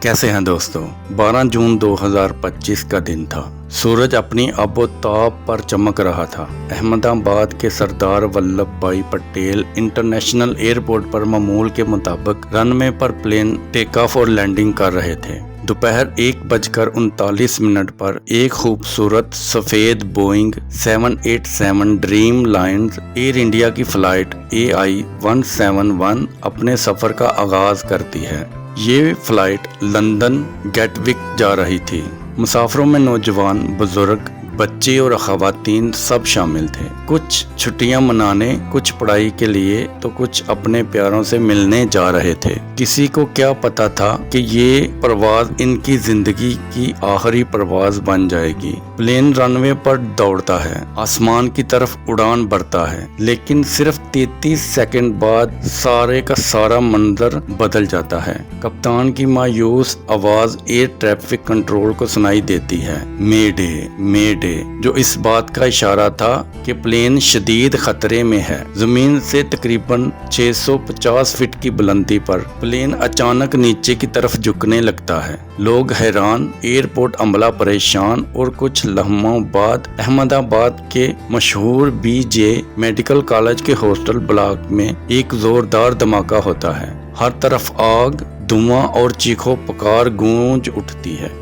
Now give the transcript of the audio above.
कैसे हैं दोस्तों। 12 जून 2025 का दिन था। सूरज अपनी आबोताब पर चमक रहा था। अहमदाबाद के सरदार वल्लभ भाई पटेल इंटरनेशनल एयरपोर्ट पर मामूल के मुताबिक रनवे पर प्लेन टेक ऑफ और लैंडिंग कर रहे थे। दोपहर 1:39 पर एक खूबसूरत सफ़ेद Boeing 787 dream lines air India की फ़्लाइट AI-171 अपने सफ़र का आगाज़ करती है। ये फ़्लाइट लंदन गेटविक जा रही थी। मुसाफिरों में नौजवान, बुजुर्ग, बच्चे और ख़वातीन सब शामिल थे। कुछ छुट्टियां मनाने, कुछ पढ़ाई के लिए तो कुछ अपने प्यारों से मिलने जा रहे थे। किसी को क्या पता था कि ये परवाज इनकी जिंदगी की आखिरी परवाज बन जाएगी। प्लेन रनवे पर दौड़ता है, आसमान की तरफ उड़ान भरता है, लेकिन सिर्फ 33 सेकंड बाद सारे का सारा मंजर बदल जाता है। कप्तान की मायूस आवाज एयर ट्रैफिक कंट्रोल को सुनाई देती है, मेडे मेडे, जो इस बात का इशारा था कि प्लेन शदीद खतरे में है। जमीन से तकरीबन 650 फीट की बुलंदी पर प्लेन अचानक नीचे की तरफ झुकने लगता है। लोग हैरान, एयरपोर्ट अमला परेशान और कुछ लम्हों बाद अहमदाबाद के मशहूर BJ मेडिकल कॉलेज के हॉस्टल ब्लॉक में एक जोरदार धमाका होता है। हर तरफ आग, धुआं और चीखों पुकार गूंज उठती है।